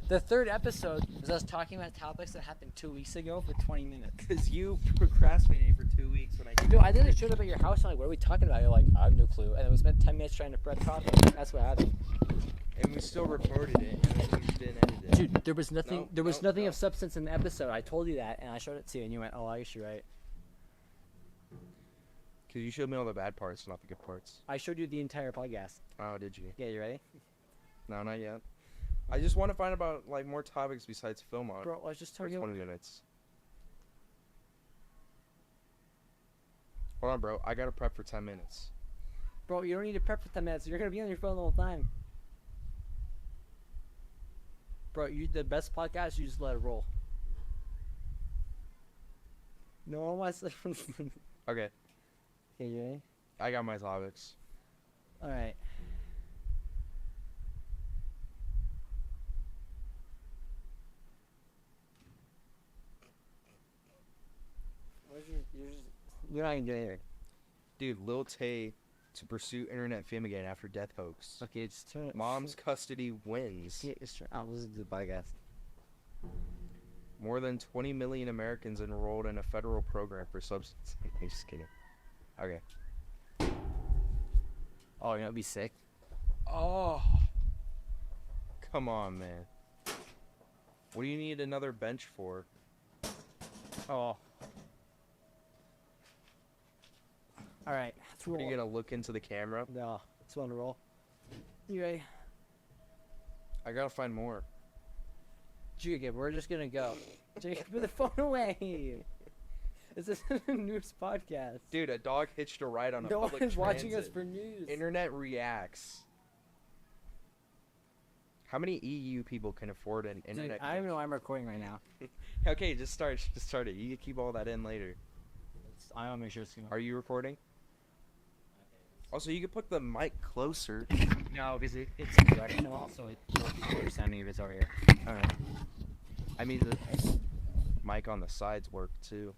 The third episode was us talking about topics that happened 2 weeks ago for 20 minutes. Because you procrastinated for 2 weeks when I Dude, I literally showed up at your house and I'm like, what are we talking about? You're like, I have no clue. And then we spent 10 minutes trying to prep topics. That's what happened. And we still recorded it, and then we didn't edit it. Dude, there was nothing of substance in the episode. I told you that, and I showed it to you, and you went, oh, I guess you're right. Because you showed me all the bad parts, not the good parts. I showed you the entire podcast. Oh, did you? Yeah, you ready? No, not yet. I just want to find about like more topics besides film art. Bro, I was just For telling you. 20 minutes. Hold on, bro. I gotta prep for 10 minutes. Bro, you don't need to prep for 10 minutes. You're going to be on your phone the whole time. Bro, the best podcast, you just let it roll. No one wants to... Okay. Okay, you ready? I got my topics. Alright. You're not gonna do anything. Dude, Lil Tay to pursue internet fame again after death hoax. Okay, just turn it. Mom's custody wins. Yeah, just turn. I'll listen to the podcast. More than 20 million Americans enrolled in a federal program for substance. I'm just kidding. Okay. Oh, you know, it'd be sick. Oh. Come on, man. What do you need another bench for? Oh. Alright, let's roll. Are you gonna look into the camera? No, it's on to roll. You ready? I gotta find more. Jacob, we're just gonna go. Jacob, put the phone away. This isn't a news podcast. Dude, a dog hitched a ride on a No public one's watching transit. us for news. Internet reacts. How many EU people can afford an internet? Dude, I don't even know I'm recording right now. Okay, just start it. You can keep all that in later. I want to make sure it's going. Are you recording? Also, you could put the mic closer. No, because it's directional. Also, it's sounding if it's over here. Alright. I mean, the mic on the sides work too.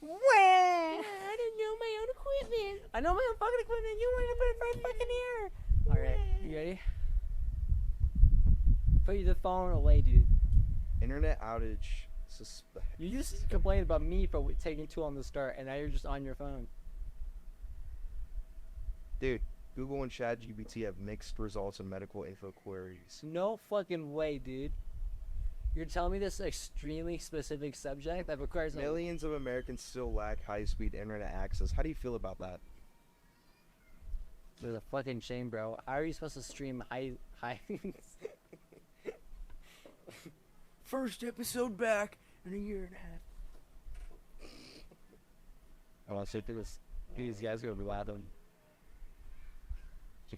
I didn't know my own equipment. I know my own fucking equipment. You wanted to put it right fucking here. Alright, you ready? Put the phone away, dude. Internet outage suspect. You just complained about me for taking too long to start, and now you're just on your phone. Dude, Google and ChatGPT have mixed results in medical info queries. No fucking way, dude. You're telling me this extremely specific subject that requires Millions of Americans still lack high-speed internet access. How do you feel about that? There's a fucking shame, bro. How are you supposed to stream high? First episode back in a year and a half. I want to sit through this. These guys are gonna be laughing.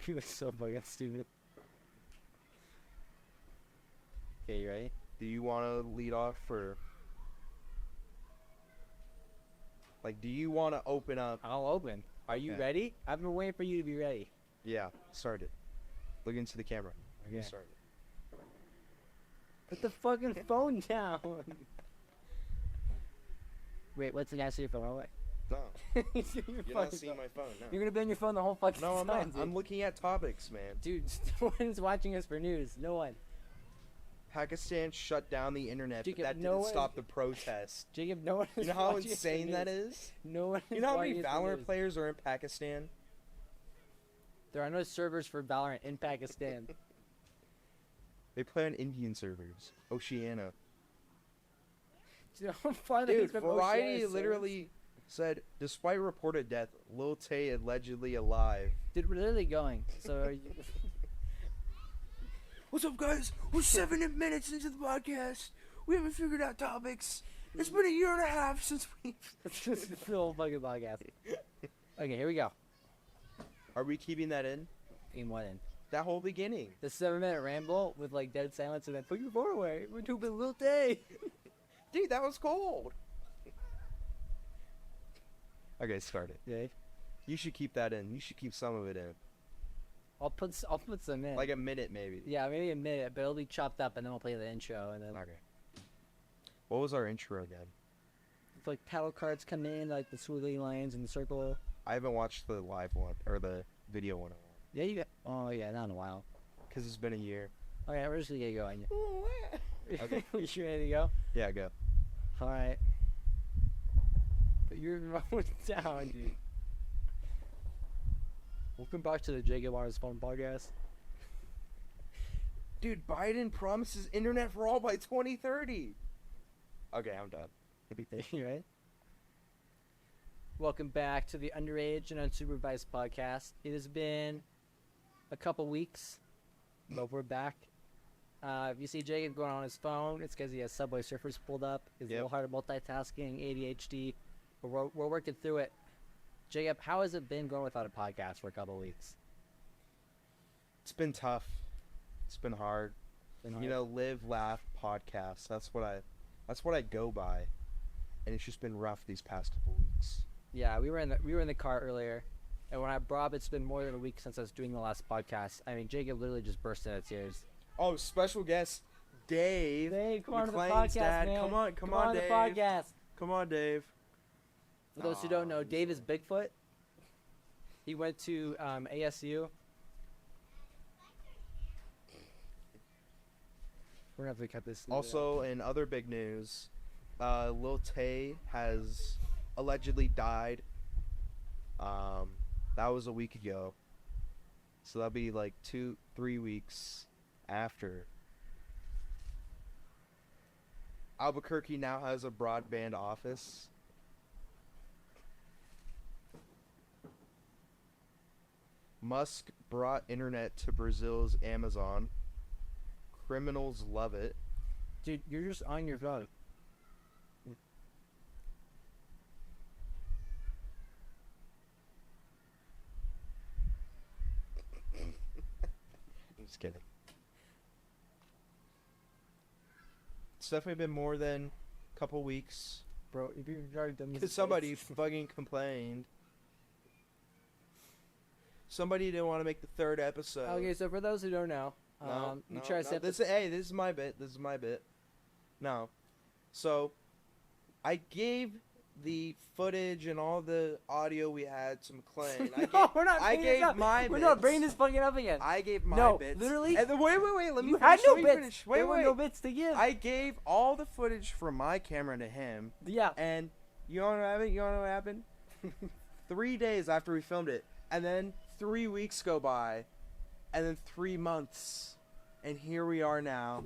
You look so fucking stupid. Okay, you ready? Do you want to lead off or... Like, do you want to open up? I'll open. Are you Okay. ready? I've been waiting for you to be ready. Yeah, start it. Look into the camera. Okay. Start it. Put the fucking phone down. Wait, what's the answer to your phone? Oh, wait. No, You're you're not seeing my phone. No, You're gonna be on your phone the whole fucking no, I'm time, not. dude. I'm looking at topics, man. Dude, no one's watching us for news. No one. Pakistan shut down the internet, Jacob, but that no didn't one- stop the protest. Jacob, no one is You know how watching us for insane that news. is? No one is You know how many watching us for Valorant news. players are in Pakistan? There are no servers for Valorant in Pakistan. They play on Indian servers. Oceania. Dude, how far they Dude, from Variety Oceania, literally said, despite reported death, Lil Tay allegedly alive. Dude, we're literally going. So are you... What's up, guys? We're 7 minutes into the podcast. We haven't figured out topics. It's been a year and a half since we... It's just the whole fucking podcast. Okay, here we go. Are we keeping that in? In what end? That whole beginning. The 7-minute ramble with like dead silence and then put your phone away. We're doing a little day. Dude, that was cold. Okay, start it. Yeah. You should keep that in. You should keep some of it in. I'll put some in. Like a minute, maybe. Yeah, maybe a minute, but it'll be chopped up and then we'll play the intro and then Okay. What was our intro again? if, like paddle cards come in, like the swirly lines in the circle. I haven't watched the live one or the video one Yeah, you got. Oh yeah, not in a while. because it's been a year. Okay, we're just gonna get going. Okay. You ready to go? Yeah, go. All right. But you're writing down, dude. Welcome back to the Jacob on his phone podcast. Dude, Biden promises internet for all by 2030. Okay, I'm done. Right? Welcome back to the Underaged and Unsupervised podcast. It has been a couple weeks, but we're back. If you see Jacob going on his phone, it's because he has Subway Surfers pulled up. He's a little hard at multitasking, ADHD. But we're working through it. Jacob, how has it been going without a podcast for a couple weeks? It's been tough. It's been hard. You know, live, laugh, podcast. That's what I go by. And it's just been rough these past couple weeks. Yeah, we were in the car earlier, and when I brought up it's been more than a week since I was doing the last podcast. I mean, Jacob literally just burst into tears. Oh, special guest Dave. Dave, come on to the MACLEAN'S podcast, dad. man. Come on, Dave. The podcast. Come on, Dave. For those who don't know, Dave is Bigfoot. He went to ASU. We're gonna have to cut this. Also, in other big news, Lil Tay has allegedly died. That was a week ago. So that'll be like 2-3 weeks after. Albuquerque now has a broadband office. Musk brought internet to Brazil's Amazon. Criminals love it. Dude, you're just on your phone. I'm just kidding. It's definitely been more than a couple weeks. Bro, if you've already done this. Because somebody fucking complained. Somebody didn't want to make the third episode. Okay, so for those who don't know, you try to set this is my bit. No. So, I gave the footage and all the audio we had to McLean. We're not. We're not bringing this fucking up again. I gave my bits. Literally. And then, wait. Let me You finish. had no bits. Finish. There were no bits to give. I gave all the footage from my camera to him. Yeah. And you know what happened? 3 days after we filmed it, and then 3 weeks go by, and then 3 months, and here we are now.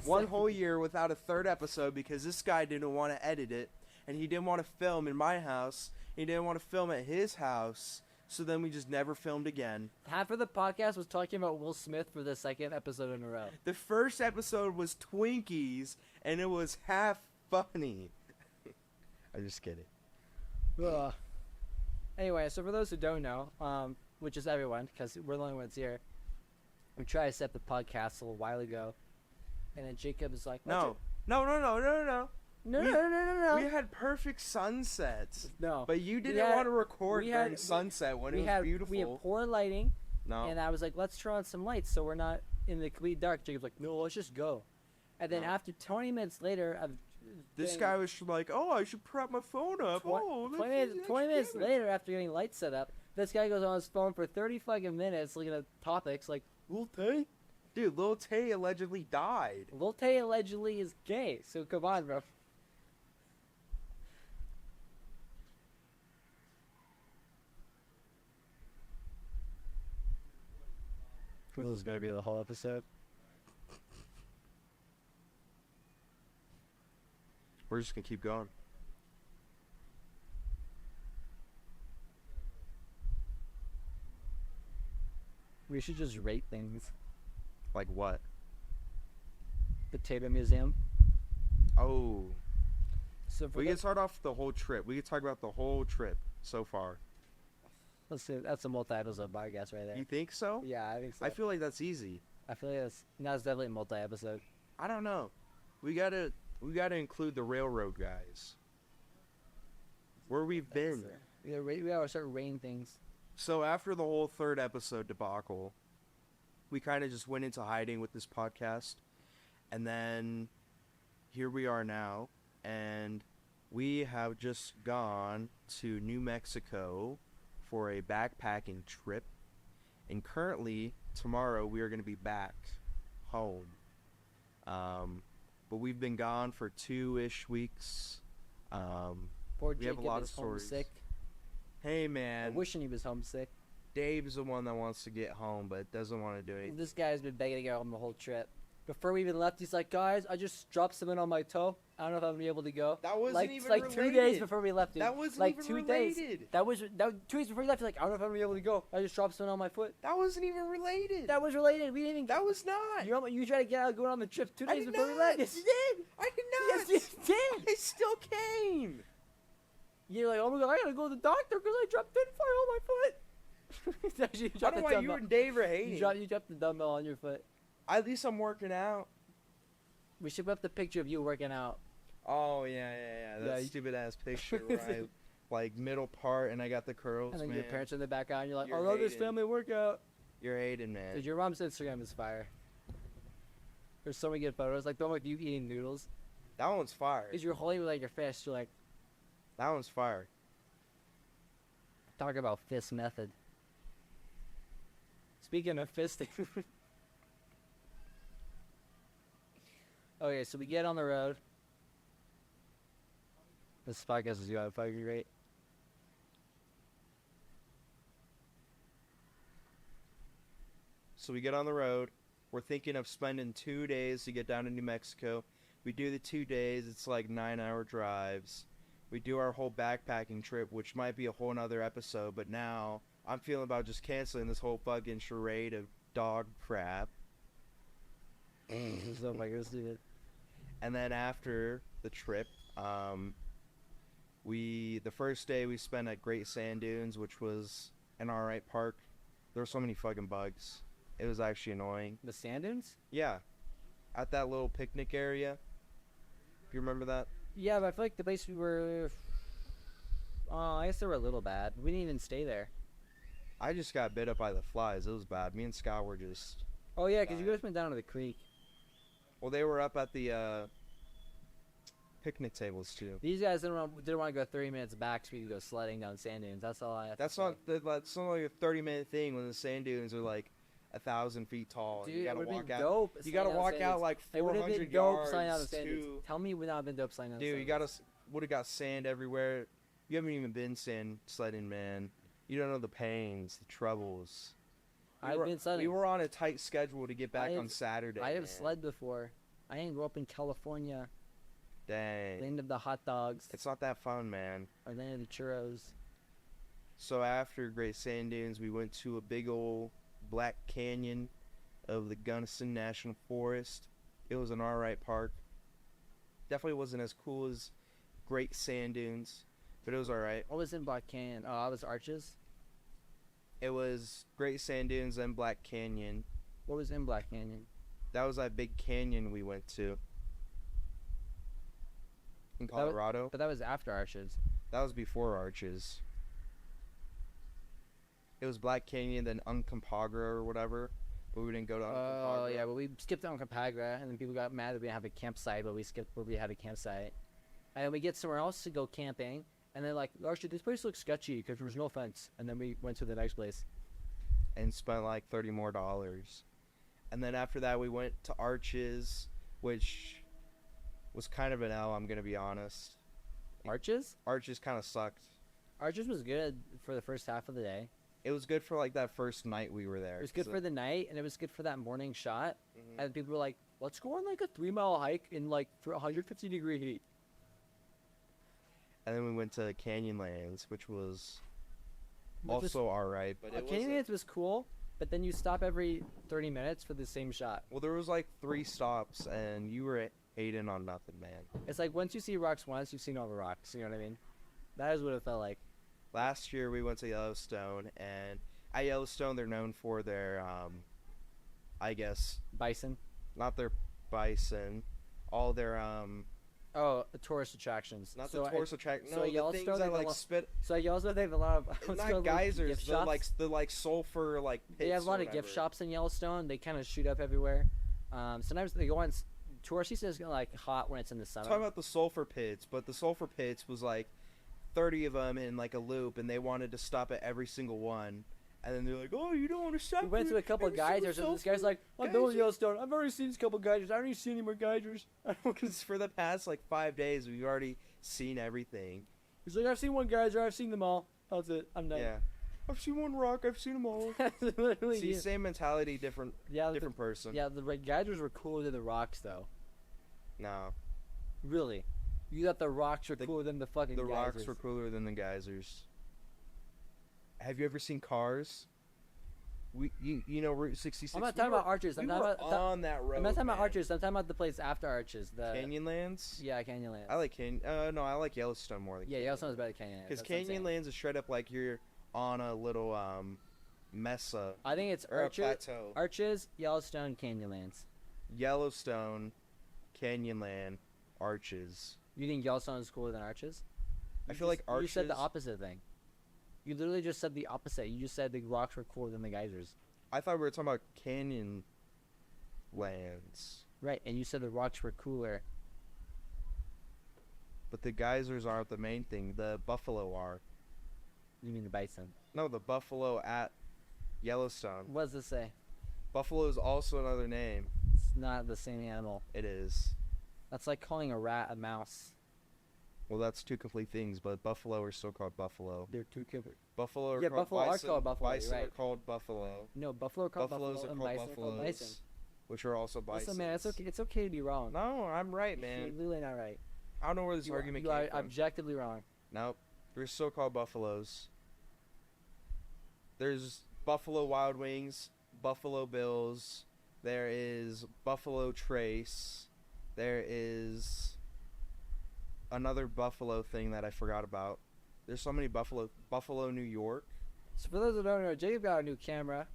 One whole year without a third episode because this guy didn't want to edit it, and he didn't want to film in my house. He didn't want to film at his house, so then we just never filmed again. Half of the podcast was talking about Will Smith for the second episode in a row. The first episode was Twinkies, and it was half funny. I'm just kidding. Ugh. Anyway, so for those who don't know, which is everyone, because we're the only ones here, we tried to set the podcast a little while ago, and then Jacob is like, No. No. We had perfect sunsets. No. But you didn't want to record during sunset when it was beautiful. We had poor lighting, No. and I was like, let's turn on some lights so we're not in the complete dark. Jacob's like, no, let's just go. And then after 20 minutes later, this guy was like, oh, I should prop my phone up. 20 minutes later, after getting lights set up, this guy goes on his phone for 30 fucking minutes looking at topics like, Lil Tay? Dude, Lil Tay allegedly died. Lil Tay allegedly is gay, so come on, bro. This is gonna be the whole episode. We're just gonna keep going. We should just rate things. Like what? Potato Museum. Oh. So we can start off the whole trip. We can talk about the whole trip so far. Let's see. That's a multi-episode podcast right there. You think so? Yeah, I think so. I feel like that's easy. I feel like that's definitely a multi-episode. I don't know. We gotta include the railroad guys. Where we've been. We gotta start rating things. So after the whole third episode debacle, we kind of just went into hiding with this podcast. And then here we are now. And we have just gone to New Mexico for a backpacking trip. And currently, tomorrow, we are going to be back home. But we've been gone for 2-ish weeks. Poor We have Jacob a lot of is stories. homesick. Hey I'm man, wishing he was homesick. Dave's the one that wants to get home but doesn't want to do anything. This guy's been begging to get home the whole trip. Before we even left, he's like, guys, I just dropped something on my toe. I don't know if I'm gonna be able to go. That wasn't like, even like related. 2 days before we left, dude. That wasn't like even 2 related. days. That was 2 days before we left. He's like, I don't know if I'm gonna be able to go. I just dropped something on my foot. That wasn't even related. That was related. We didn't even. That was not. You tried to get out going on the trip 2 I days did before we not. left. Yes, you did. I did not. Yes, you did. I still came. You're like, oh my god, I gotta go to the doctor because I dropped tinfoil on my foot. Actually, you I dropped don't know the why you dumbbell. and Dave are hating. You dropped the dumbbell on your foot. At least I'm working out. We should put up the picture of you working out. Oh yeah. That Yeah, you- stupid ass picture where I like middle part and I got the curls. And then man. your parents are in the background. And you're like, You're I love this hating. family workout. You're hating, man. Dude, your mom's Instagram is fire. There's so many good photos. Like the one with you eating noodles. That one's fire. Is you're holding with like your fist. You're like, That one's fire. talk about fist method. Speaking of fisting. Okay, so we get on the road. This podcast is going fucking great. So we get on the road. We're thinking of spending 2 days to get down to New Mexico. We do the 2 days. It's like 9-hour drives. We do our whole backpacking trip, which might be a whole nother episode. But now I'm feeling about just canceling this whole fucking charade of dog crap. So fucking stupid. And then after the trip, the first day we spent at Great Sand Dunes, which was an alright park. There were so many fucking bugs. It was actually annoying. The sand dunes? Yeah, at that little picnic area. If you remember that. Yeah, but I feel like the place we were. I guess they were a little bad. We didn't even stay there. I just got bit up by the flies. It was bad. Me and Scott were just. Oh yeah, because you guys went down to the creek. Well, they were up at the picnic tables too. These guys didn't want to go 30 minutes back so we could go sledding down sand dunes. That's all I have That's to say. that's not like a 30-minute thing when the sand dunes are like 1,000 feet tall. and Dude, you it gotta would have walk been out. dope. You gotta sliding down walk sand out dunes. like It would have 400 been dope sliding down the yards sand dunes. to. Tell me it would not have been dope sliding down the Dude, sand you dunes. would have got sand everywhere. You haven't even been sand sledding, man. You don't know the pains, the troubles. I've been sledding. We were on a tight schedule to get back I have- on Saturday. I have man. sled before. I didn't grow up in California, Dang. land of the hot dogs, It's not that fun, man. or land of the churros. So after Great Sand Dunes, we went to a big old black canyon of the Gunnison National Forest. It was an alright park. Definitely wasn't as cool as Great Sand Dunes, but it was alright. What was in Black Canyon? Oh, I was Arches. It was Great Sand Dunes and Black Canyon. What was in Black Canyon? That was that big canyon we went to in Colorado. But that was after Arches. That was before Arches. It was Black Canyon, then Uncompahgre or whatever, but we didn't go to Uncompahgre. Oh yeah, but we skipped on Compagre, and then people got mad that we didn't have a campsite, but we skipped where we had a campsite. And then we get somewhere else to go camping, and they're like, Archie, this place looks sketchy because there's no fence. And then we went to the next place. And spent like $30 more. And then after that, we went to Arches, which was kind of an L, I'm going to be honest. Arches? Arches kind of sucked. Arches was good for the first half of the day. It was good for like that first night we were there. It was good for the night, and it was good for that morning shot. Mhm. And people were like, let's go on like a 3-mile hike in like 150-degree heat. And then we went to Canyonlands, which was Which was- also alright. But it Canyonlands wasn't- was cool, but then you stop every 30 minutes for the same shot. Well, there was like 3 stops, and you were hating on nothing, man. It's like once you see rocks once, you've seen all the rocks. You know what I mean? That is what it felt like. Last year we went to Yellowstone, and at Yellowstone they're known for their, I guess, Bison. not their bison, all their, Oh, tourist attractions. not So the tourist attraction, so no, the Yellowstone, things they that have a like lot- spit, So you also they have a lot of what's called, not like, geysers, gift the like shops. the like sulfur like pits. They have a lot or of gift whatever. shops in Yellowstone. They kind of shoot up everywhere. Sometimes they go on touristy says like hot when it's in the summer. Talking about the sulfur pits, but the sulfur pits was like 30 of them in like a loop, and they wanted to stop at every single one, And then they're like, "Oh, you don't want to stop." We went to a couple geysers, and this guy's like, "I'm going to Yellowstone. I've already seen these couple geysers. I don't need to see any more geysers." Because for the past like 5 days, we've already seen everything. He's like, "I've seen one geyser. I've seen them all. That's it. I'm done." Yeah. I've seen one rock. I've seen them all. Literally, See, same mentality, different person. Yeah, the geysers were cooler than the rocks, though. No. Really, you thought the rocks were cooler than the fucking The geysers. rocks were cooler than the geysers. Have you ever seen Cars? You know Route 66. I'm not talking about Arches. I'm talking about on that road. I'm not talking about man. Arches. I'm talking about the place after Arches. The Canyonlands. Yeah, Canyonlands. I like No, I like Yellowstone more than. Yeah, Yellowstone's better than Canyonlands. Because That's what I'm saying. Canyonlands is straight up like you're on a little mesa. I think it's or Arches, a plateau. Arches, Yellowstone, Canyonlands. Yellowstone, Canyonland, Arches. You think Yellowstone is cooler than Arches? I feel like Arches. You said the opposite thing. You literally just said the opposite. You just said the rocks were cooler than the geysers. I thought we were talking about Canyonlands. Right, and you said the rocks were cooler. But the geysers aren't the main thing. The buffalo are. You mean the bison? No, the buffalo at Yellowstone. What does this say? Buffalo is also another name. It's not the same animal. It is. That's like calling a rat a mouse. Well, that's two complete things, but buffalo are still called buffalo. They're two different. Buffalo are Yeah, called buffalo are bison. called buffalo, you're Bison are right. called buffalo. No, buffalo are called Buffaloes buffalo, are and called bison are called bison. buffaloes, which are also bison. Listen, man, it's okay. It's okay to be wrong. No, I'm right, You're man. literally not right. I don't know where this argument you came are from. objectively wrong. Nope. They're still called buffaloes. There's Buffalo Wild Wings, Buffalo Bills. There is Buffalo Trace. There is another buffalo thing that I forgot about. There's so many Buffalo, New York. So for those who don't know, Jacob got a new camera,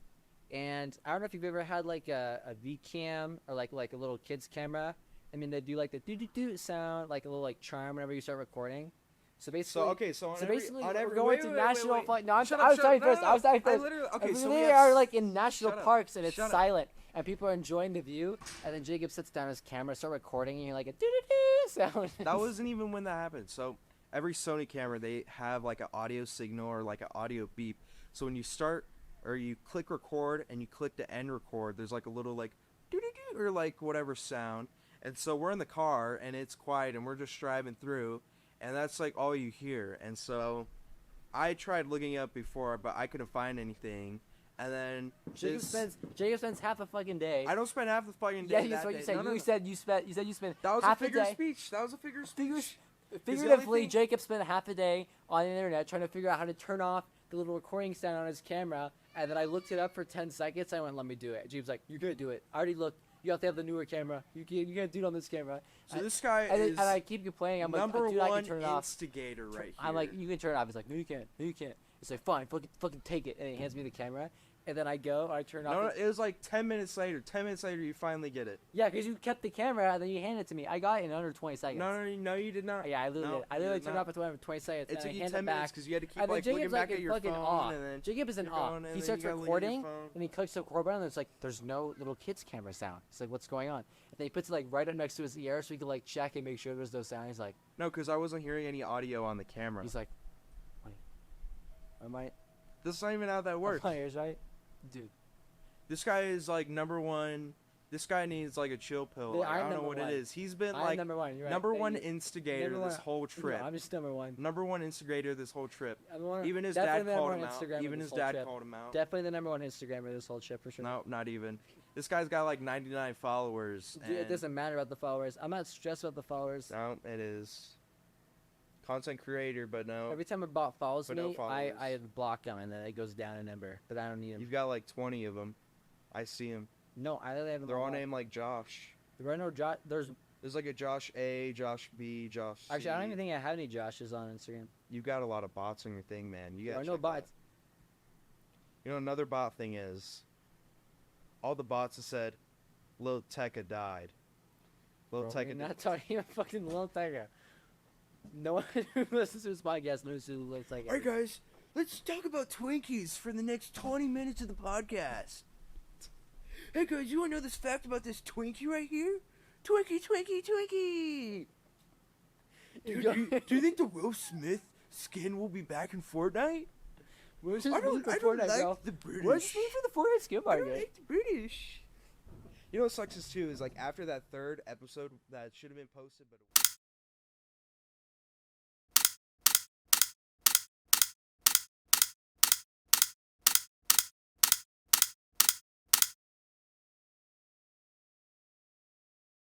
and I don't know if you've ever had like a V cam or like a little kid's camera. I mean, they do like the doo doo doo sound, like a little like charm whenever you start recording. So basically, So basically, on we're every, going wait, to wait, national. wait, wait. No, I Shut was up, talking no, first. no, I was talking I first. literally, okay, And so we we have are like in national Shut up. parks and it's Shut up. silent, and people are enjoying the view. And then Jacob sits down his camera, start recording, and you're like a doo doo doo sound. That wasn't even when that happened. So every Sony camera, they have like an audio signal or like an audio beep. So when you start or you click record and you click to end record, there's like a little like doo doo doo or like whatever sound. And so we're in the car and it's quiet and we're just driving through, and that's like all you hear. And so I tried looking up before, but I couldn't find anything. And then Jacob spends half a fucking day. I don't spend half the fucking Yeah, day. that's that what day. you said. No, no, You no. said you spent That was half a figure a of day. speech. That was a figure of speech. Figuratively, Jacob spent half a day on the internet trying to figure out how to turn off the little recording sound on his camera, and then I looked it up for 10 seconds. I went, "Let me do it." Jacob's like, "You're gonna do it. I already looked. You have to have the newer camera. You can't do it on this camera." So this guy and, is and I keep complaining. I'm number like, "Dude, I one can turn it off." instigator right here. I'm like, "You can turn it off." He's like, "No, you can't. No, you can't." It's like, "Fine, fucking take it." And he hands me the camera, and then I go, I turn off. No, it was like 10 minutes later. 10 minutes later, you finally get it. Yeah, because you kept the camera, and then you handed it to me. I got it in under 20 seconds. No, you did not. Yeah, I literally No, did. I you literally did turned not. it off in 20 seconds, It and took I you handed 10 it back. minutes because you had to keep And then like looking Jacob's back like at in your fucking phone, awe. and then Jacob is in you're awe. going, and He then starts you gotta look at your recording, phone. and he clicks the record button, and it's like, there's no little kid's camera sound. He's like, what's going on? And then he puts it like right up next to his ear so he can like check and make sure there's no sound. He's like, No, because I wasn't hearing any audio on the camera. wait, am I? This is not even how that works. My ears right? Dude. This guy is like number one. This guy needs like a chill pill. Dude, Like, I I'm don't know number what one. it is. He's been I'm like number one. You're right. number Thank one you. instigator Number this one. whole trip. No, I'm just number one. Number one instigator this whole trip. Number Even his definitely dad the number called one him out. Instagrammer Even this his whole dad trip. called him out. Definitely the number one Instagrammer this whole trip for sure. No, not even. This guy's got like 99 followers. Dude, it and- doesn't matter about the followers. I'm not stressed about the followers. No, it is. Content creator, but no. Every time a bot follows But no me, followers. I block him, and then it goes down a number. But I don't need him. You've got like 20 of them. I see them. No, I literally have them They're all blocked. named like Josh. There are no Josh. There's like a Josh A, Josh B, Josh C. Actually, I don't even think I have any Joshes on Instagram. You've got a lot of bots on your thing, man. You There got are no bots. You know, another bot thing is all the bots have said Lil Tecca died. Lil Bro, Tecca we're died. not talking about fucking Lil Tiger. No one who listens to this podcast knows who Lil Tiger is. Alright, guys, let's talk about Twinkies for the next 20 minutes of the podcast. Hey, guys, you want to know this fact about this Twinkie right here? Twinkie, Twinkie, Twinkie! Do you think the Will Smith skin will be back in Fortnite? Where's I his don't, move for I don't Fortnite, like bro? the British. Where's his move for the Fortnite skill I don't market? like the British. You know what sucks is too is like after that third episode that should have been posted, but.